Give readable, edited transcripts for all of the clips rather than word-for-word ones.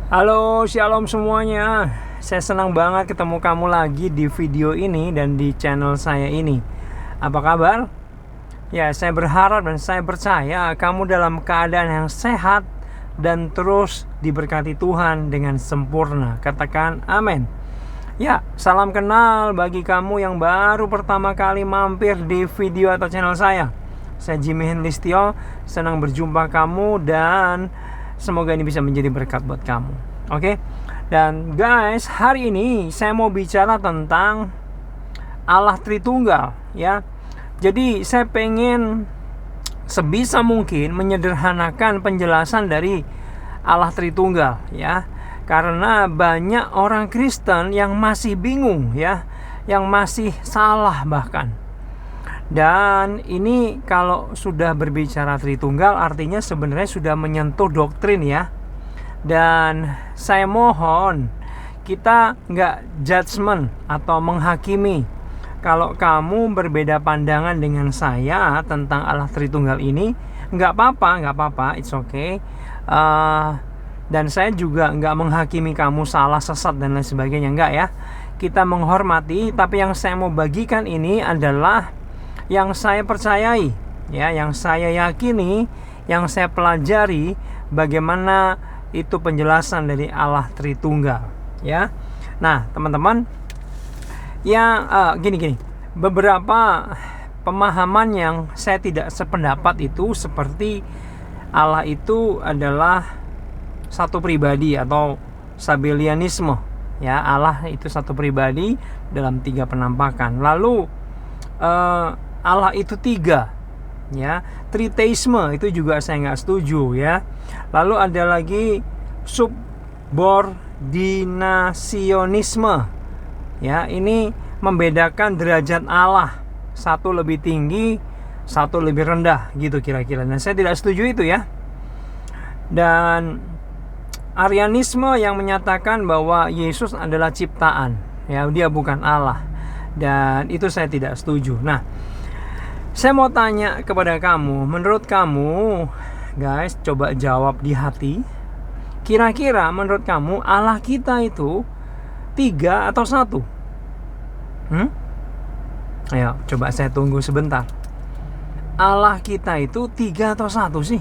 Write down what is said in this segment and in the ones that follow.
Halo, shalom semuanya. Saya senang banget ketemu kamu lagi di video ini dan di channel saya ini. Apa kabar? Ya, saya berharap dan saya percaya kamu dalam keadaan yang sehat dan terus diberkati Tuhan dengan sempurna. Katakan amin. Ya, salam kenal bagi kamu yang baru pertama kali mampir di video atau channel saya. Saya Jimmy Henlistio, senang berjumpa kamu dan semoga ini bisa menjadi berkat buat kamu. Oke. Dan guys, hari ini saya mau bicara tentang Allah Tritunggal ya. Jadi saya pengen sebisa mungkin menyederhanakan penjelasan dari Allah Tritunggal ya. Karena banyak orang Kristen yang masih bingung ya, yang masih salah bahkan. Dan ini kalau sudah berbicara Tritunggal artinya sebenarnya sudah menyentuh doktrin ya. Dan saya mohon kita nggak judgement atau menghakimi. Kalau kamu berbeda pandangan dengan saya tentang Allah Tritunggal ini, nggak apa-apa, it's okay. Dan saya juga nggak menghakimi kamu salah, sesat dan lain sebagainya, nggak ya. Kita menghormati, tapi yang saya mau bagikan ini adalah yang saya percayai ya, yang saya yakini, yang saya pelajari bagaimana itu penjelasan dari Allah Tritunggal ya. Nah teman-teman, yang gini beberapa pemahaman yang saya tidak sependapat itu seperti Allah itu adalah satu pribadi atau Sabellianisme ya. Allah itu satu pribadi dalam tiga penampakan. Lalu Allah itu tiga ya. Triteisme itu juga saya nggak setuju ya. Lalu ada lagi subordinasionisme ya. Ini membedakan derajat Allah, satu lebih tinggi, satu lebih rendah gitu kira-kira. Nah saya tidak setuju itu ya. Dan Arianisme yang menyatakan bahwa Yesus adalah ciptaan ya, dia bukan Allah. Dan itu saya tidak setuju. Nah, saya mau tanya kepada kamu, menurut kamu, guys, coba jawab di hati. Kira-kira menurut kamu Allah kita itu tiga atau satu? Ayo, coba saya tunggu sebentar. Allah kita itu tiga atau satu sih?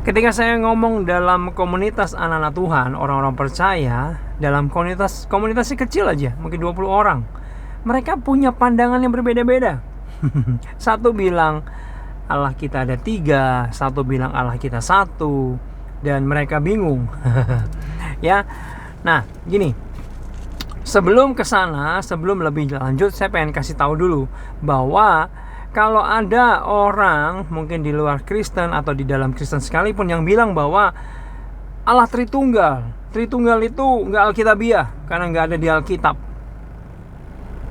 Ketika saya ngomong dalam komunitas anak-anak Tuhan, orang-orang percaya, dalam komunitas kecil aja, mungkin 20 orang, mereka punya pandangan yang berbeda-beda. Satu bilang Allah kita ada tiga, satu bilang Allah kita satu, dan mereka bingung. Ya, nah gini, sebelum kesana, sebelum lebih lanjut, saya pengen kasih tahu dulu bahwa kalau ada orang mungkin di luar Kristen atau di dalam Kristen sekalipun yang bilang bahwa Allah Tritunggal itu nggak alkitabiah karena nggak ada di Alkitab.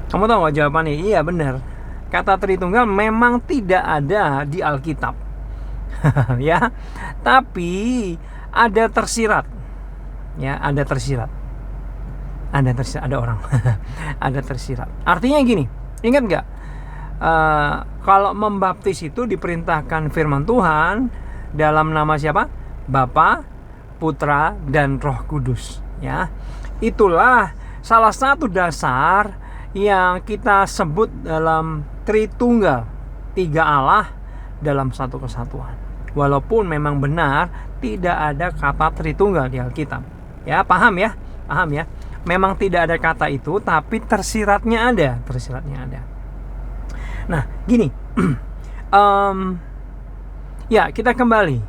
Kamu tahu nggak jawabannya? Iya benar. Kata Tritunggal memang tidak ada di Alkitab. Ya. Tapi ada tersirat. Ya, ada tersirat. Ada orang. Ada tersirat. Artinya gini, ingat nggak? Kalau membaptis itu diperintahkan firman Tuhan dalam nama siapa? Bapa, Putra, dan Roh Kudus. Ya, itulah salah satu dasar yang kita sebut dalam Tritunggal, tiga Allah dalam satu kesatuan. Walaupun memang benar tidak ada kata Tritunggal di Alkitab. Ya, paham ya? Memang tidak ada kata itu, tapi tersiratnya ada. Nah, gini. Ya, kita kembali.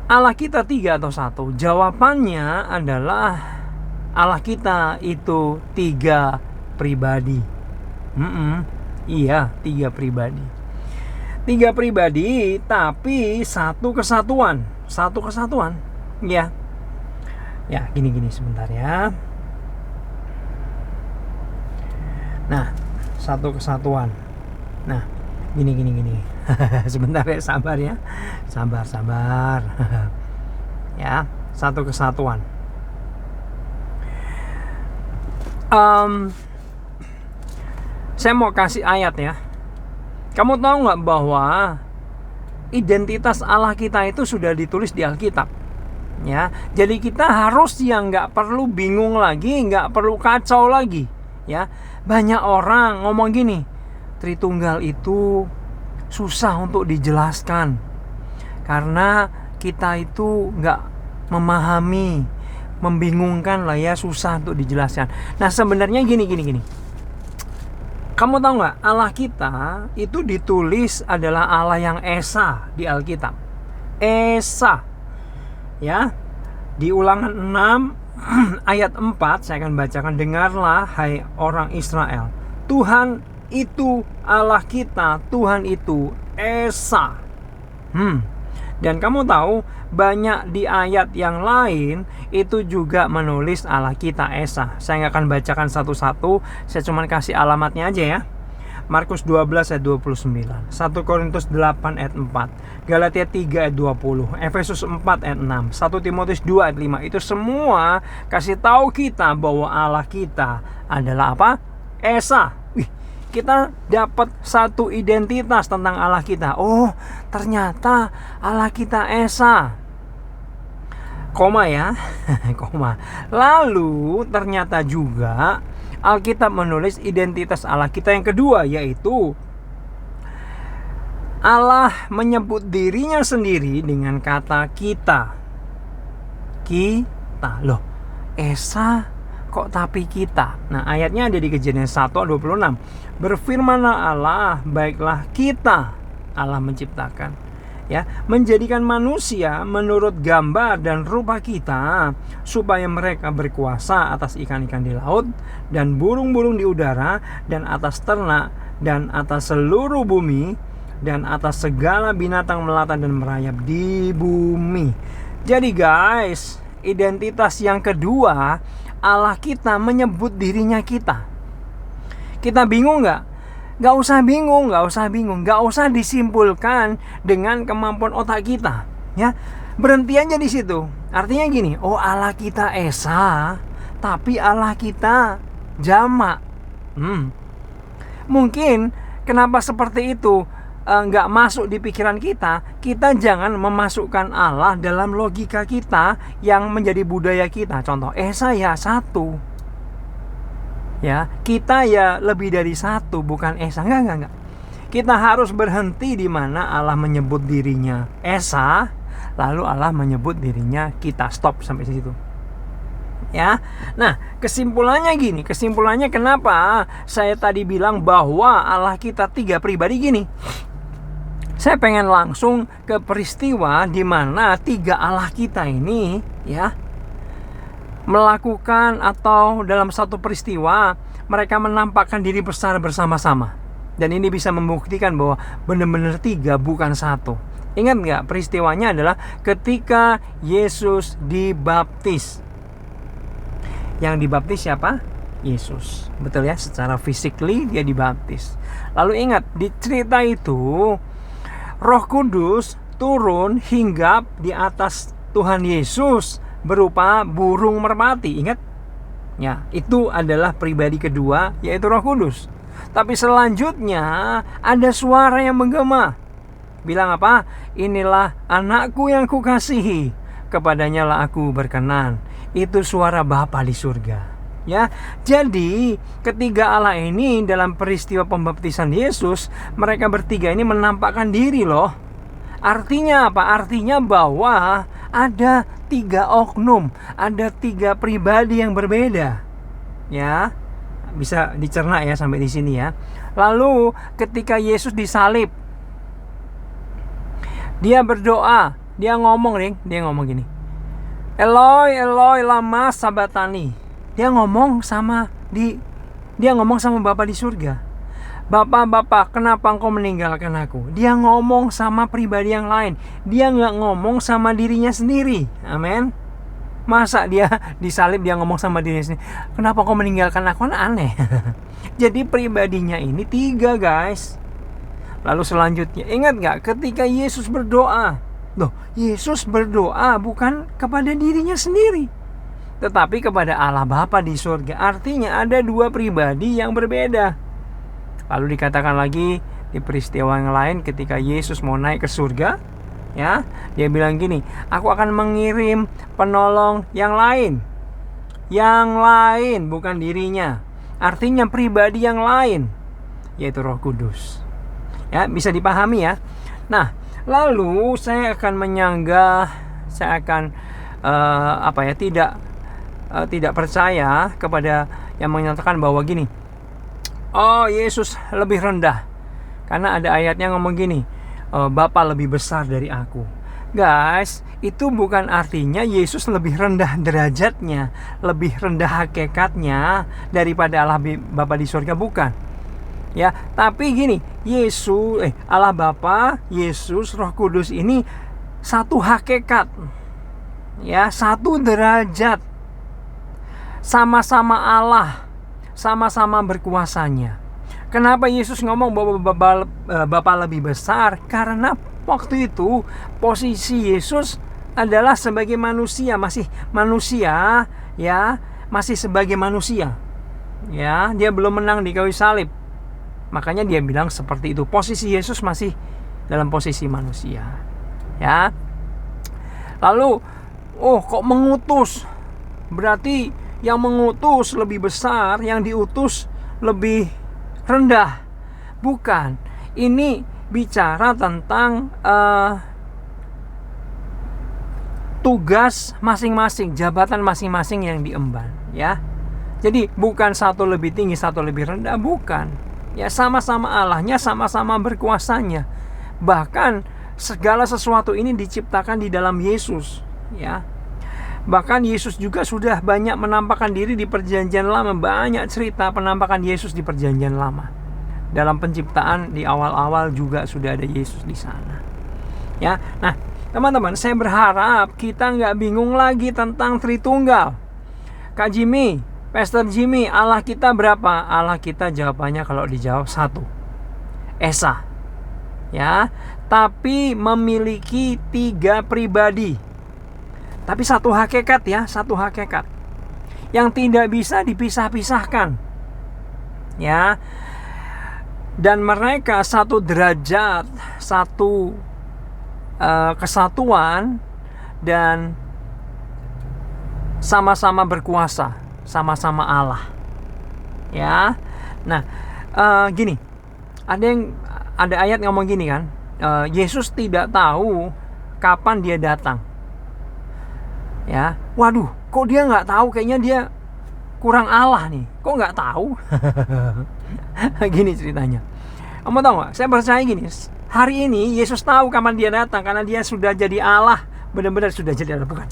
Allah kita tiga atau satu? Jawabannya adalah Allah kita itu tiga pribadi. Iya, tiga pribadi. Tiga pribadi, tapi satu kesatuan. Ya. Ya, gini sebentar ya. Nah, satu kesatuan. Nah, gini. Sebentar ya, sabar ya. Sabar. Ya, satu kesatuan. Saya mau kasih ayat ya. Kamu tahu nggak bahwa identitas Allah kita itu sudah ditulis di Alkitab? Ya, jadi kita harus yang nggak perlu bingung lagi, nggak perlu kacau lagi. Ya, banyak orang ngomong gini, Tritunggal itu susah untuk dijelaskan karena kita itu nggak memahami, membingungkan lah ya, susah untuk dijelaskan. Nah sebenarnya gini. Kamu tahu nggak, Allah kita itu ditulis adalah Allah yang Esa di Alkitab. Esa, ya, di Ulangan 6 ayat 4 saya akan bacakan. Dengarlah hai orang Israel, Tuhan itu Allah kita, Tuhan itu Esa. Dan kamu tahu banyak di ayat yang lain itu juga menulis Allah kita Esa. Saya nggak akan bacakan satu-satu, saya cuma kasih alamatnya aja ya. Markus 12 ayat 29, 1 Korintus 8 ayat 4, Galatia 3 ayat 20, Efesus 4 ayat 6, 1 Timotius 2 ayat 5. Itu semua kasih tahu kita bahwa Allah kita adalah apa? Esa. Kita dapat satu identitas tentang Allah kita. Oh, ternyata Allah kita Esa. Koma ya. Koma. Lalu ternyata juga Alkitab menulis identitas Allah kita yang kedua, yaitu Allah menyebut dirinya sendiri dengan kata kita. Kita. Loh, Esa kok tapi kita? Nah, ayatnya ada di Kejadian 1:26. Berfirmanlah Allah, baiklah kita, Allah menciptakan, ya, menjadikan manusia menurut gambar dan rupa kita, supaya mereka berkuasa atas ikan-ikan di laut dan burung-burung di udara dan atas ternak dan atas seluruh bumi dan atas segala binatang melata dan merayap di bumi. Jadi guys, identitas yang kedua, Allah kita menyebut dirinya kita. Kita bingung nggak? Nggak usah bingung, nggak usah disimpulkan dengan kemampuan otak kita. Ya, berhenti aja di situ. Artinya gini, oh Allah kita Esa, tapi Allah kita jamak. Mungkin kenapa seperti itu nggak masuk di pikiran kita. Kita jangan memasukkan Allah dalam logika kita yang menjadi budaya kita. Contoh, Esa ya satu, ya, kita ya lebih dari satu, bukan Esa. Enggak. Kita harus berhenti di mana Allah menyebut dirinya Esa, lalu Allah menyebut dirinya kita. Stop sampai situ. Ya. Nah, kesimpulannya kenapa saya tadi bilang bahwa Allah kita tiga pribadi gini. Saya pengen langsung ke peristiwa di mana tiga Allah kita ini, ya, melakukan atau dalam satu peristiwa mereka menampakkan diri besar bersama-sama. Dan ini bisa membuktikan bahwa benar-benar tiga, bukan satu. Ingat nggak, peristiwanya adalah ketika Yesus dibaptis. Yang dibaptis siapa? Yesus. Betul ya, secara physically dia dibaptis. Lalu ingat, di cerita itu Roh Kudus turun hinggap di atas Tuhan Yesus berupa burung merpati. Ingat? Ya, itu adalah pribadi kedua, yaitu Roh Kudus. Tapi selanjutnya ada suara yang menggema. Bilang apa? Inilah anakku yang kukasihi, kepadanya lah aku berkenan. Itu suara Bapa di surga. Ya, jadi ketiga Allah ini dalam peristiwa pembaptisan Yesus, mereka bertiga ini menampakkan diri loh. Artinya apa? Artinya bahwa ada tiga oknum, ada tiga pribadi yang berbeda. Ya, bisa dicerna ya sampai di sini ya. Lalu ketika Yesus disalib, dia berdoa, dia ngomong gini, Eloi, Eloi, lama sabatani. Dia ngomong sama Bapa di surga. Bapa, kenapa engkau meninggalkan aku? Dia ngomong sama pribadi yang lain. Dia nggak ngomong sama dirinya sendiri. Amin. Masa dia disalib dia ngomong sama dirinya sendiri? Kenapa engkau meninggalkan aku? Aneh. Jadi pribadinya ini tiga, guys. Lalu selanjutnya, ingat nggak ketika Yesus berdoa? Loh, Yesus berdoa bukan kepada dirinya sendiri, tetapi kepada Allah Bapa di surga. Artinya ada dua pribadi yang berbeda. Lalu dikatakan lagi di peristiwa yang lain ketika Yesus mau naik ke surga, Ya, dia bilang gini, aku akan mengirim penolong yang lain. Yang lain, bukan dirinya. Artinya pribadi yang lain, yaitu Roh Kudus. Ya, bisa dipahami ya. Nah, lalu saya akan menyanggah, saya akan tidak percaya kepada yang menyatakan bahwa gini, oh Yesus lebih rendah. Karena ada ayatnya ngomong gini, Bapa lebih besar dari aku. Guys, itu bukan artinya Yesus lebih rendah derajatnya, lebih rendah hakikatnya daripada Allah Bapa di surga, bukan. Ya, tapi gini, Allah Bapa, Yesus, Roh Kudus ini satu hakikat. Ya, satu derajat. Sama-sama Allah, sama-sama berkuasanya. Kenapa Yesus ngomong bahwa Bapa lebih besar? Karena waktu itu posisi Yesus adalah sebagai manusia, masih manusia, ya, masih sebagai manusia. Ya, dia belum menang di kayu salib. Makanya dia bilang seperti itu. Posisi Yesus masih dalam posisi manusia. Ya. Lalu, kok mengutus? Berarti yang mengutus lebih besar, yang diutus lebih rendah. Bukan. Ini bicara tentang tugas masing-masing, jabatan masing-masing yang diemban, ya. Jadi bukan satu lebih tinggi, satu lebih rendah, bukan. Ya, sama-sama Allahnya, sama-sama berkuasanya. Bahkan segala sesuatu ini diciptakan di dalam Yesus, ya. Bahkan Yesus juga sudah banyak menampakkan diri di Perjanjian Lama. Banyak cerita penampakan Yesus di Perjanjian Lama. Dalam penciptaan di awal-awal juga sudah ada Yesus di sana. Ya, nah teman-teman, saya berharap kita nggak bingung lagi tentang Tritunggal. Kak Jimmy, Pastor Jimmy, Allah kita berapa? Allah kita jawabannya kalau dijawab satu, Esa. Ya, tapi memiliki 3 pribadi. Tapi satu hakikat, ya, satu hakikat yang tidak bisa dipisah-pisahkan. Ya. Dan mereka satu derajat, satu kesatuan, dan sama-sama berkuasa, sama-sama Allah. Ya. Nah, gini. Ada ayat ngomong gini kan, Yesus tidak tahu kapan dia datang. Ya, waduh, kok dia nggak tahu? Kayaknya dia kurang Allah nih. Kok nggak tahu? Gini ceritanya. Kamu tahu nggak? Saya percaya gini. Hari ini Yesus tahu kapan dia datang karena dia sudah jadi Allah. Benar-benar sudah jadi Allah, bukan?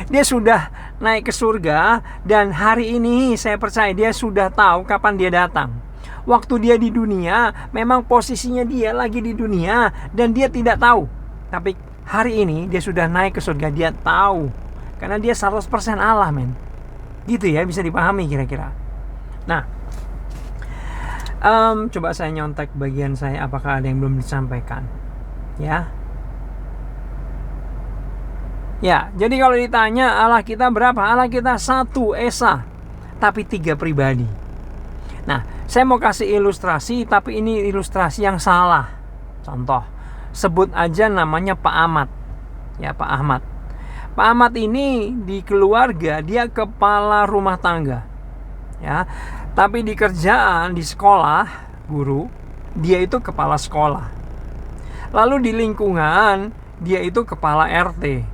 Dia sudah naik ke surga dan hari ini saya percaya dia sudah tahu kapan dia datang. Waktu dia di dunia, memang posisinya dia lagi di dunia dan dia tidak tahu. Tapi hari ini dia sudah naik ke surga, dia tahu. Karena dia 100% Allah, men. Gitu ya, bisa dipahami kira-kira. Nah, coba saya nyontek bagian saya, apakah ada yang belum disampaikan. Ya. Ya, jadi kalau ditanya Allah kita berapa? Allah kita 1 Esa, tapi 3 pribadi. Nah, saya mau kasih ilustrasi, tapi ini ilustrasi yang salah. Contoh, sebut aja namanya Pak Ahmad. Ya, Pak Ahmad. Pak Ahmad ini di keluarga dia kepala rumah tangga, ya. Tapi di kerjaan, di sekolah, guru, dia itu kepala sekolah. Lalu di lingkungan, dia itu kepala RT.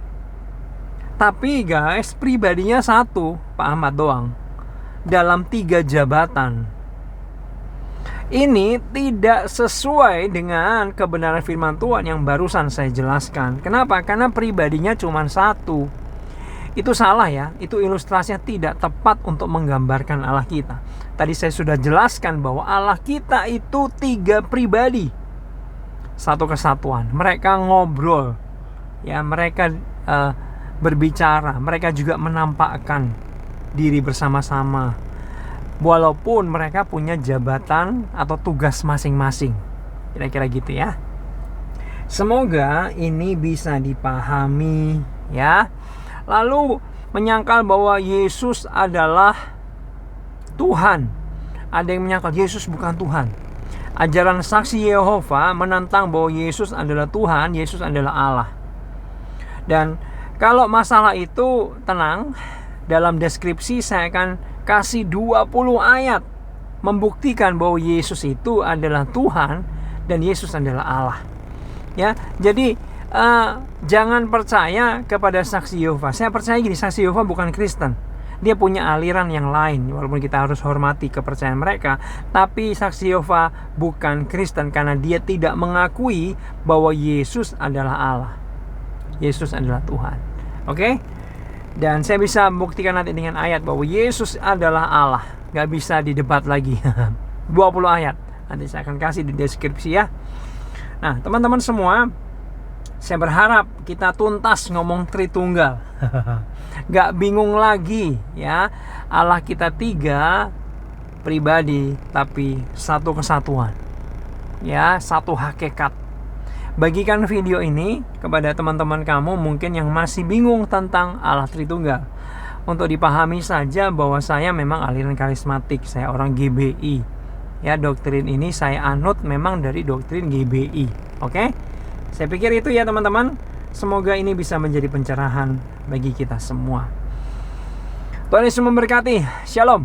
Tapi guys, pribadinya 1, Pak Ahmad doang, dalam 3 jabatan. Ini tidak sesuai dengan kebenaran firman Tuhan yang barusan saya jelaskan. Kenapa? Karena pribadinya cuma 1. Itu salah, ya. Itu ilustrasinya tidak tepat untuk menggambarkan Allah kita. Tadi saya sudah jelaskan bahwa Allah kita itu 3 pribadi, satu kesatuan. Mereka ngobrol, ya, mereka berbicara, mereka juga menampakkan diri bersama-sama. Walaupun mereka punya jabatan atau tugas masing-masing. Kira-kira gitu ya. Semoga ini bisa dipahami, ya. Lalu menyangkal bahwa Yesus adalah Tuhan. Ada yang menyangkal Yesus bukan Tuhan. Ajaran saksi Yehova menentang bahwa Yesus adalah Tuhan, Yesus adalah Allah. Dan kalau masalah itu tenang, dalam deskripsi saya akan kasih 20 ayat membuktikan bahwa Yesus itu adalah Tuhan dan Yesus adalah Allah. Ya, jadi jangan percaya kepada saksi Yehova. Saya percaya gini, saksi Yehova bukan Kristen. Dia punya aliran yang lain, walaupun kita harus hormati kepercayaan mereka. Tapi saksi Yehova bukan Kristen karena dia tidak mengakui bahwa Yesus adalah Allah. Yesus adalah Tuhan. Oke? Dan saya bisa membuktikan nanti dengan ayat bahwa Yesus adalah Allah. Gak bisa didebat lagi. 20 ayat. Nanti saya akan kasih di deskripsi ya. Nah, teman-teman semua, saya berharap kita tuntas ngomong Tritunggal. Gak bingung lagi ya. Allah kita 3 pribadi tapi satu kesatuan. Ya, satu hakikat. Bagikan video ini kepada teman-teman kamu mungkin yang masih bingung tentang Allah Tritunggal. Untuk dipahami saja bahwa saya memang aliran karismatik, saya orang GBI. Ya, doktrin ini saya anut memang dari doktrin GBI. Oke? Saya pikir itu ya teman-teman. Semoga ini bisa menjadi pencerahan bagi kita semua. Tuhan Yesus memberkati. Shalom.